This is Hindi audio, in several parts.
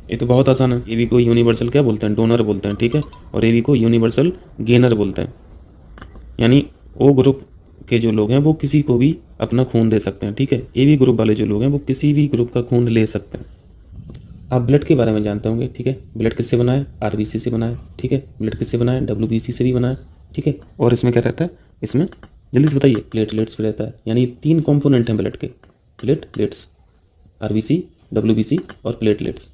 ये तो बहुत आसान है। एबी को यूनिवर्सल क्या बोलते हैं, डोनर बोलते हैं, ठीक है, और एबी को यूनिवर्सल गेनर बोलते हैं। यानी ओ ग्रुप के जो लोग हैं वो किसी को भी अपना खून दे सकते हैं, ठीक है। एबी ग्रुप वाले जो लोग हैं वो किसी भी ग्रुप का खून ले सकते हैं। आप ब्लड के बारे में जानते होंगे, ठीक है। ब्लड किससे बना है, आरबीसी से बना है, ठीक है। ब्लड किससे बना है, डब्ल्यूबीसी से भी बना है, ठीक है। और इसमें क्या रहता है, इसमें जल्दी से बताइए, प्लेटलेट्स भी रहता है। यानी 3 कंपोनेंट हैं ब्लड के, प्लेटलेट्स, आरबीसी, डब्ल्यूबीसी और प्लेटलेट्स।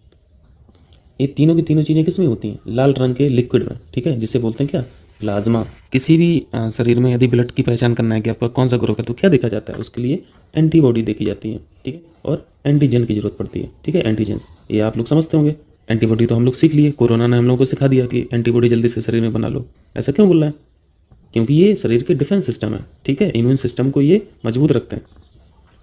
ये तीनों की तीनों चीज़ें किस में होती हैं, लाल रंग के लिक्विड में, ठीक है, जिसे बोलते हैं क्या, प्लाज्मा। किसी भी शरीर में यदि ब्लड की पहचान करना है कि आपका कौन सा ग्रुप है तो क्या देखा जाता है, उसके लिए एंटीबॉडी देखी जाती है, ठीक है, और एंटीजन की जरूरत पड़ती है, ठीक है। एंटीजेंस ये आप लोग समझते होंगे। एंटीबॉडी तो हम लोग सीख लिए, कोरोना ने हम लोगों को सिखा दिया कि एंटीबॉडी जल्दी से शरीर में बना लो। ऐसा क्यों बोल रहा है, क्योंकि ये शरीर के डिफेंस सिस्टम है, ठीक है। इम्यून सिस्टम को ये मजबूत रखते हैं,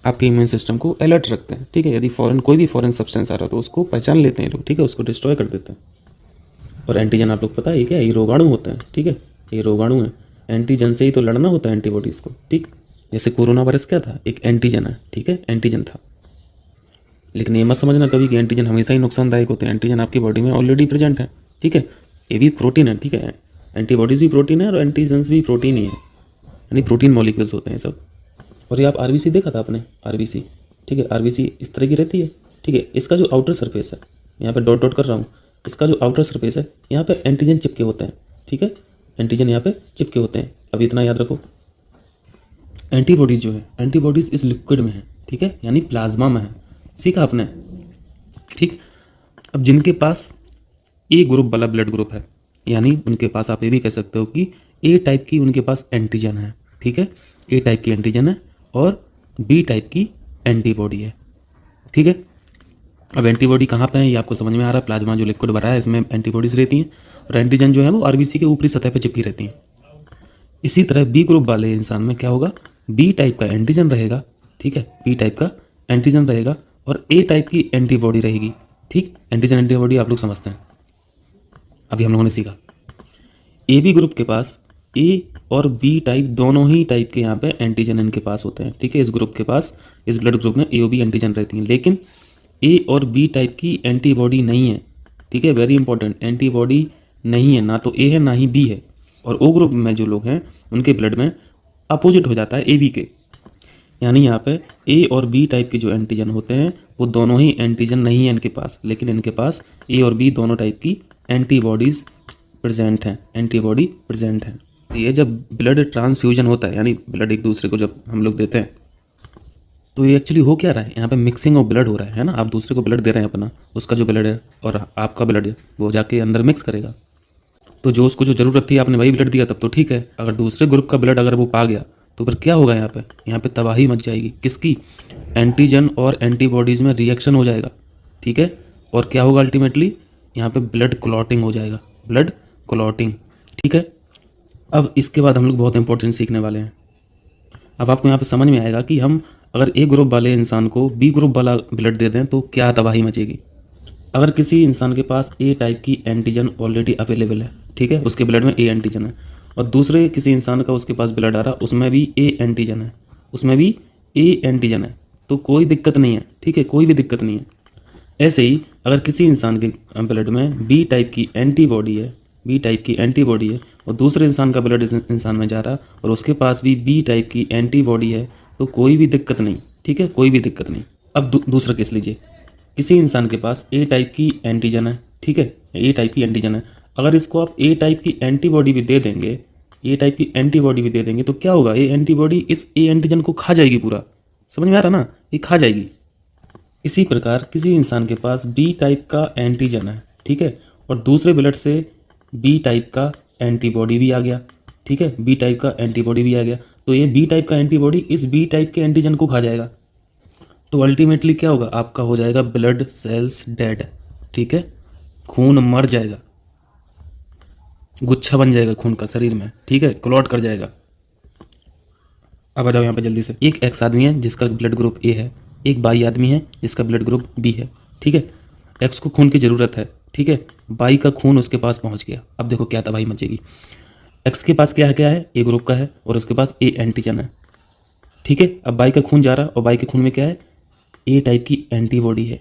आपके इम्यून सिस्टम को अलर्ट रखते हैं, ठीक है। यदि कोई भी फॉरेन सब्सटेंस आ रहा है तो उसको पहचान लेते हैं लोग, ठीक है, उसको डिस्ट्रॉय कर देते हैं। और एंटीजन आप लोग पता है क्या, ये रोगाणु होते हैं, ठीक है, ये रोगाणु है। एंटीजन से ही तो लड़ना होता है एंटीबॉडीज़ को, ठीक। जैसे कोरोना वायरस क्या था, एक एंटीजन है, ठीक है, एंटीजन था। लेकिन ये मत समझना कभी कि एंटीजन हमेशा ही नुकसानदायक होते हैं। एंटीजन आपकी बॉडी में ऑलरेडी प्रेजेंट है, ठीक है। ये भी प्रोटीन है, ठीक है। एंटीबॉडीज़ भी प्रोटीन है और एंटीजन्स भी प्रोटीन ही है, यानी प्रोटीन मॉलिक्यूल्स होते हैं सब। और ये आप आरबीसी देखा था आपने, आरबीसी, ठीक है। आरबीसी इस तरह की रहती है, ठीक है। इसका जो आउटर सरफेस है, यहाँ पे डॉट डॉट कर रहा हूँ, इसका जो आउटर सरफेस है यहाँ पे एंटीजन चिपके होते हैं, ठीक है। एंटीजन यहाँ पे चिपके होते हैं। अब इतना याद रखो, एंटीबॉडीज़ जो है, एंटीबॉडीज़ इस लिक्विड में है, ठीक है, यानी प्लाज्मा में है। सीखा आपने, ठीक। अब जिनके पास ए ग्रुप वाला ब्लड ग्रुप है, यानी उनके पास आप ये भी कह सकते हो कि ए टाइप की उनके पास एंटीजन है, ठीक है। ए टाइप की एंटीजन है और बी टाइप की एंटीबॉडी है, ठीक है। अब एंटीबॉडी कहाँ पे है ये आपको समझ में आ रहा है। प्लाज्मा जो लिक्विड भरा है इसमें एंटीबॉडीज़ रहती हैं और एंटीजन जो है वो आरबीसी के ऊपरी सतह पर चिपकी रहती हैं। इसी तरह बी ग्रुप वाले इंसान में क्या होगा, बी टाइप का एंटीजन रहेगा, ठीक है, बी टाइप का एंटीजन रहेगा और ए टाइप की एंटीबॉडी रहेगी, ठीक। एंटीजन एंटीबॉडी आप लोग समझते हैं, अभी हम लोगों ने सीखा। ए बी ग्रुप के पास ए और बी टाइप दोनों ही टाइप के यहाँ पे एंटीजन इनके पास होते हैं, ठीक है। इस ग्रुप के पास, इस ब्लड ग्रुप में ए और बी एंटीजन रहती हैं, लेकिन ए और बी टाइप की एंटीबॉडी नहीं है, ठीक है। वेरी इंपॉर्टेंट, एंटीबॉडी नहीं है, ना तो ए है ना ही बी है। और ओ ग्रुप में जो लोग हैं उनके ब्लड में अपोजिट हो जाता है ए बी के, यानी यहाँ पे ए और बी टाइप के जो एंटीजन होते हैं वो दोनों ही एंटीजन नहीं है इनके पास, लेकिन इनके पास ए और बी दोनों टाइप की एंटीबॉडीज़ प्रेजेंट हैं, एंटीबॉडी प्रेजेंट है। ये जब ब्लड ट्रांसफ्यूजन होता है, यानी ब्लड एक दूसरे को जब हम लोग देते हैं, तो ये एक्चुअली हो क्या रहा है, यहाँ पे मिक्सिंग ऑफ ब्लड हो रहा है ना। आप दूसरे को ब्लड दे रहे हैं अपना, उसका जो ब्लड है और आपका ब्लड है वो जाके अंदर मिक्स करेगा। तो जो उसको जो ज़रूरत थी आपने वही ब्लड दिया तब तो ठीक है। अगर दूसरे ग्रुप का ब्लड अगर वो पा गया तो फिर क्या होगा, यहाँ पे तबाही मच जाएगी। किसकी, एंटीजन और एंटीबॉडीज़ में रिएक्शन हो जाएगा, ठीक है। और क्या होगा अल्टीमेटली, यहाँ पे ब्लड क्लॉटिंग हो जाएगा, ब्लड क्लॉटिंग, ठीक है। अब इसके बाद हम लोग बहुत इंपॉर्टेंट सीखने वाले हैं। अब आपको यहाँ पे समझ में आएगा कि हम अगर ए ग्रुप वाले इंसान को बी ग्रुप वाला ब्लड दे दें तो क्या तबाही मचेगी। अगर किसी इंसान के पास ए टाइप की एंटीजन ऑलरेडी अवेलेबल है, ठीक है, उसके ब्लड में ए एंटीजन है, और दूसरे किसी इंसान का उसके पास ब्लड आ रहा उसमें भी ए एंटीजन है, उसमें भी ए एंटीजन है, तो कोई दिक्कत नहीं है, ठीक है, कोई भी दिक्कत नहीं है। ऐसे ही अगर किसी इंसान के ब्लड में बी टाइप की एंटीबॉडी है, बी टाइप की एंटीबॉडी है, और दूसरे इंसान का ब्लड इस इंसान में जा रहा और उसके पास भी बी टाइप की एंटीबॉडी है, तो कोई भी दिक्कत नहीं, ठीक है, कोई भी दिक्कत नहीं। अब दूसरा केस लीजिए, किसी इंसान के पास ए टाइप की एंटीजन है, ठीक है, ए टाइप की एंटीजन है। अगर इसको आप ए टाइप की एंटीबॉडी भी दे देंगे, ए टाइप की एंटीबॉडी भी दे देंगे तो क्या होगा, ए एंटीबॉडी इस ए एंटीजन को खा जाएगी पूरा। समझ में आ रहा ना, ये खा जाएगी। इसी प्रकार किसी इंसान के पास बी टाइप का एंटीजन है, ठीक है, और दूसरे ब्लड से बी टाइप का एंटीबॉडी भी आ गया, ठीक है, बी टाइप का एंटीबॉडी भी आ गया, तो ये बी टाइप का एंटीबॉडी इस बी टाइप के एंटीजन को खा जाएगा। तो अल्टीमेटली क्या होगा, आपका हो जाएगा ब्लड सेल्स डेड, ठीक है, खून मर जाएगा, गुच्छा बन जाएगा खून का शरीर में, ठीक है, क्लॉट कर जाएगा। अब आ जाओ यहाँ पे जल्दी से। एक एक्स आदमी है जिसका ब्लड ग्रुप ए है, एक वाई आदमी है जिसका ब्लड ग्रुप बी है, ठीक है। एक्स को खून की ज़रूरत है, ठीक है, वाई का खून उसके पास पहुँच गया। अब देखो क्या तबाही मचेगी। एक्स के पास क्या है, ए ग्रुप का है और उसके पास ए एंटीजन है, ठीक है। अब वाई का खून जा रहा और वाई के खून में क्या है, ए टाइप की एंटीबॉडी है,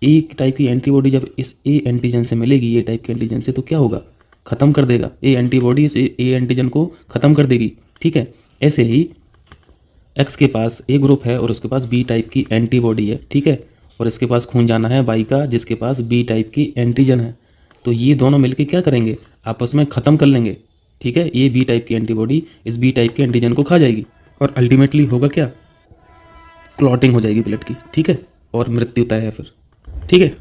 ए टाइप की एंटीबॉडी जब इस ए एंटीजन से मिलेगी, ए टाइप के एंटीजन से, तो क्या होगा, ख़त्म कर देगा। ए एंटीबॉडी इस ए एंटीजन को ख़त्म कर देगी, ठीक है। ऐसे ही एक्स के पास ए ग्रुप है और उसके पास बी टाइप की एंटीबॉडी है, ठीक है, और इसके पास खून जाना है वाई का जिसके पास बी टाइप की एंटीजन है। तो ये दोनों मिलके क्या करेंगे, आपस में ख़त्म कर लेंगे, ठीक है। ये बी टाइप की एंटीबॉडी इस बी टाइप के एंटीजन को खा जाएगी और अल्टीमेटली होगा क्या, क्लॉटिंग हो जाएगी ब्लड की, ठीक है, और मृत्यु तय है फिर, ठीक है।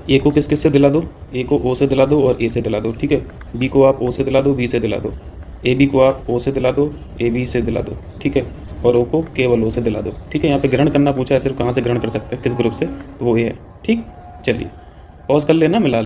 ए को किस किस से दिला दो, ए को ओ से दिला दो और ए से दिला दो, ठीक है। बी को आप ओ से दिला दो, बी से दिला दो। ए बी को आप ओ से दिला दो, ए बी से दिला दो, ठीक है, और ओ को केवल ओ से दिला दो, ठीक है। यहाँ पे ग्रहण करना पूछा है, सिर्फ कहाँ से ग्रहण कर सकते हैं, किस ग्रुप से, तो वो ए है, ठीक। चलिए पॉज कर लेना, मिला